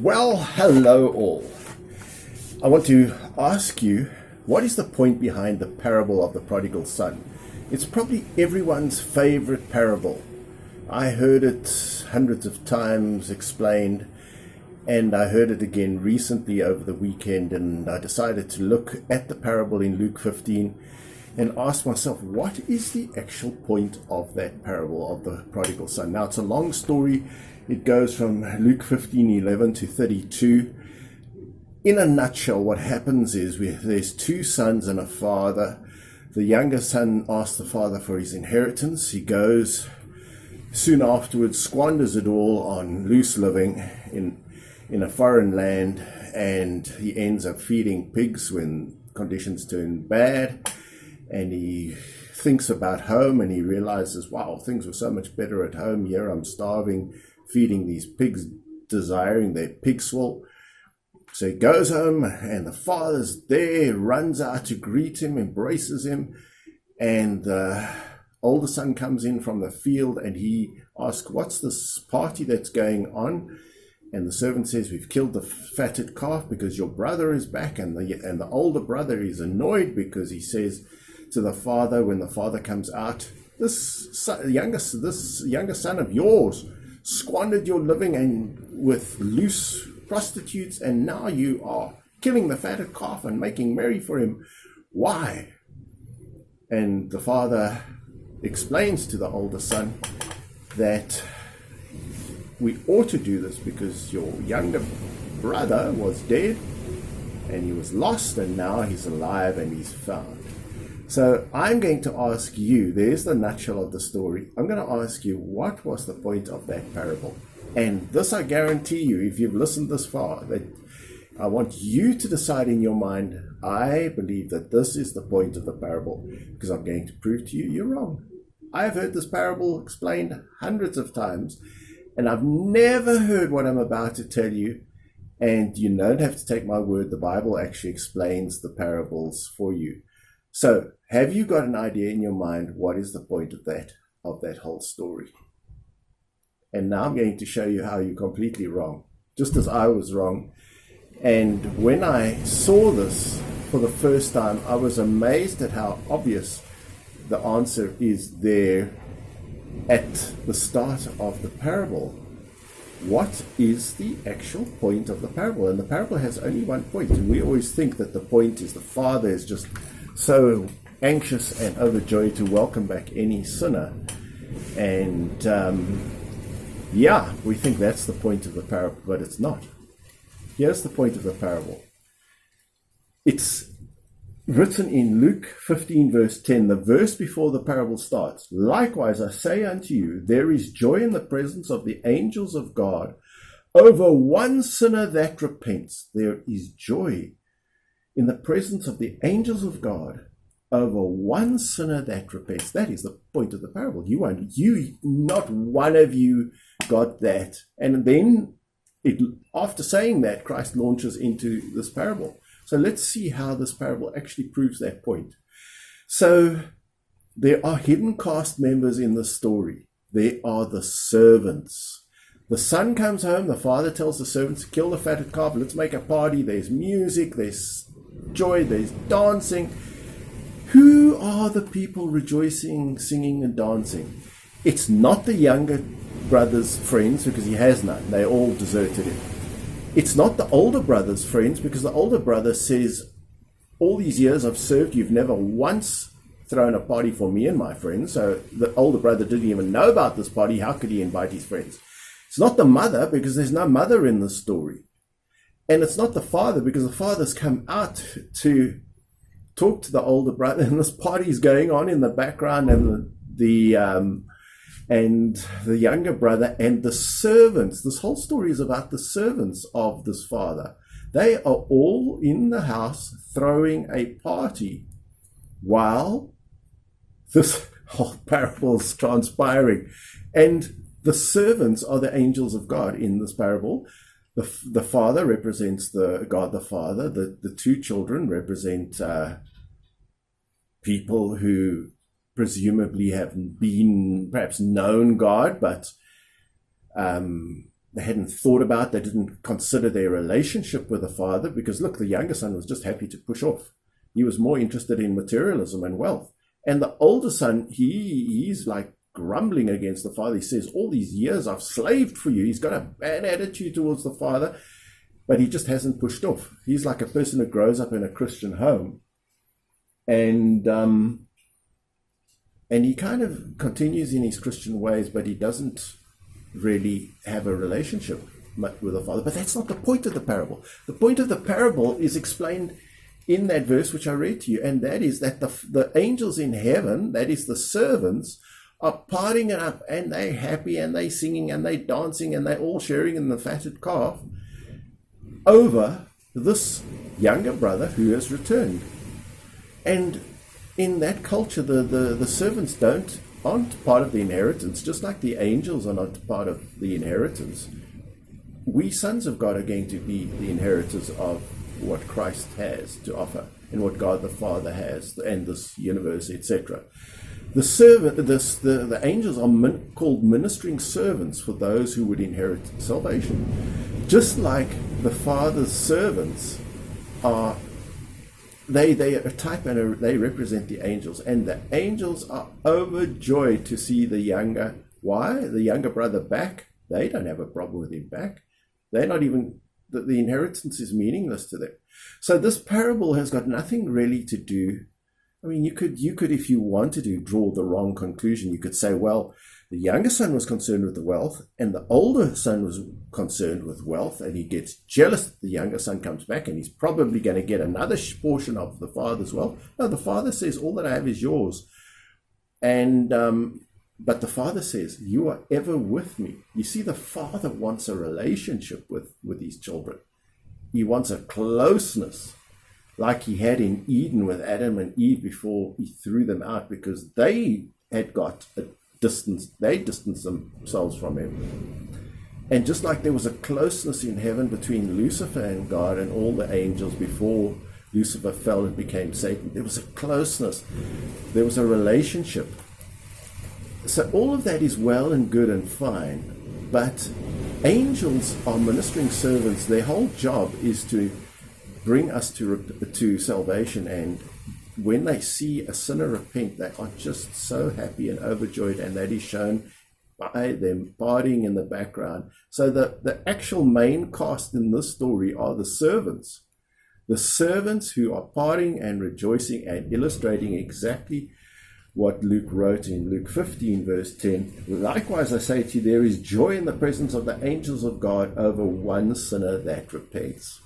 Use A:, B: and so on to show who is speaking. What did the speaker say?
A: Well, hello all. I want to ask you, what is the point behind the parable of the prodigal son? It's probably everyone's favorite parable. I heard it hundreds of times explained, and I heard it again recently over the weekend, and I decided to look at the parable in Luke 15 and ask myself, what is the actual point of that parable of the prodigal son? Now, it's a long story. It goes from Luke 15:11 to 32. In a nutshell, what happens is there's two sons and a father. The younger son asks the father for his inheritance. He goes, soon afterwards, squanders it all on loose living in a foreign land, and he ends up feeding pigs when conditions turn bad. And he thinks about home, and he realizes, wow, things were so much better at home. Here I'm starving, feeding these pigs, desiring their pig swill. So he goes home, and the father's there, runs out to greet him, embraces him, and the older son comes in from the field, and he asks, what's this party that's going on? And the servant says, we've killed the fatted calf because your brother is back. And the older brother is annoyed because he says to the father, when the father comes out, this younger son of yours squandered your living and with loose prostitutes, and now you are killing the fatted calf and making merry for him. Why? And the father explains to the older son that we ought to do this because your younger brother was dead and he was lost, and now he's alive and he's found. So I'm going to ask you, there's the nutshell of the story. I'm going to ask you, what was the point of that parable? And this, I guarantee you, if you've listened this far, that I want you to decide in your mind, I believe that this is the point of the parable, because I'm going to prove to you you're wrong. I've heard this parable explained hundreds of times, and I've never heard what I'm about to tell you. And you don't have to take my word. The Bible actually explains the parables for you. So, have you got an idea in your mind what is the point of that whole story? And now I'm going to show you how you're completely wrong, just as I was wrong. And when I saw this for the first time, I was amazed at how obvious the answer is there at the start of the parable. What is the actual point of the parable? And the parable has only one point, and we always think that the point is the father is just so anxious and overjoyed to welcome back any sinner. And we think that's the point of the parable, but it's not. Here's the point of the parable. It's written in Luke 15 verse 10, the verse before the parable starts. Likewise, I say unto you, there is joy in the presence of the angels of God over one sinner that repents. There is joy in the presence of the angels of God over one sinner that repents. That is the point of the parable. Not one of you got that. And then after saying that, Christ launches into this parable. So let's see how this parable actually proves that point. So there are hidden cast members in the story. There are the servants. The son comes home. The father tells the servants to kill the fatted calf. Let's make a party. There's music. There's joy. There's dancing. Who are the people rejoicing, singing, and dancing? It's not the younger brother's friends, because he has none. They all deserted him. It's not the older brother's friends, because the older brother says, all these years I've served, you've never once thrown a party for me and my friends. So the older brother didn't even know about this party. How could he invite his friends? It's not the mother, because there's no mother in the story. And it's not the father, because the father's come out to talk to the older brother, and this party's going on in the background, and the younger brother and the servants. This whole story is about the servants of this father. They are all in the house throwing a party while this whole parable is transpiring. And the servants are the angels of God in this parable. The father represents God the Father. The two children represent people who presumably have been perhaps known God, but they hadn't thought about, they didn't consider their relationship with the father, because look, the younger son was just happy to push off. He was more interested in materialism and wealth. And the older son, he's like grumbling against the father. He says, all these years I've slaved for you. He's got a bad attitude towards the father, but he just hasn't pushed off. He's like a person who grows up in a Christian home. And he kind of continues in his Christian ways, but he doesn't really have a relationship with the father. But that's not the point of the parable. The point of the parable is explained in that verse which I read to you, and that is that the angels in heaven, that is the servants, are partying it up, and they're happy, and they're singing, and they're dancing, and they're all sharing in the fatted calf over this younger brother who has returned. And in that culture, the servants aren't part of the inheritance, just like the angels are not part of the inheritance. We sons of God are going to be the inheritors of what Christ has to offer and what God the Father has, and this universe, etc. The angels are called ministering servants for those who would inherit salvation. Just like the Father's servants are, they are a type, and they represent the angels. And the angels are overjoyed to see the younger brother back. They don't have a problem with him back. They're not even, the inheritance is meaningless to them. So this parable has got nothing really to do. I mean, you could, if you wanted to, draw the wrong conclusion. You could say, well, the younger son was concerned with the wealth, and the older son was concerned with wealth, and he gets jealous that the younger son comes back, and he's probably going to get another portion of the father's wealth. No, the father says, all that I have is yours. And but the father says, you are ever with me. You see, the father wants a relationship with his children. He wants a closeness, like he had in Eden with Adam and Eve before he threw them out, because they had got a distance. They distanced themselves from him. And just like there was a closeness in heaven between Lucifer and God and all the angels before Lucifer fell and became Satan, there was a closeness. There was a relationship. So all of that is well and good and fine, but angels are ministering servants. Their whole job is to bring us to salvation, and when they see a sinner repent, they are just so happy and overjoyed, and that is shown by them partying in the background. So the actual main cast in this story are the servants who are partying and rejoicing and illustrating exactly what Luke wrote in Luke 15 verse 10. Likewise, I say to you, there is joy in the presence of the angels of God over one sinner that repents.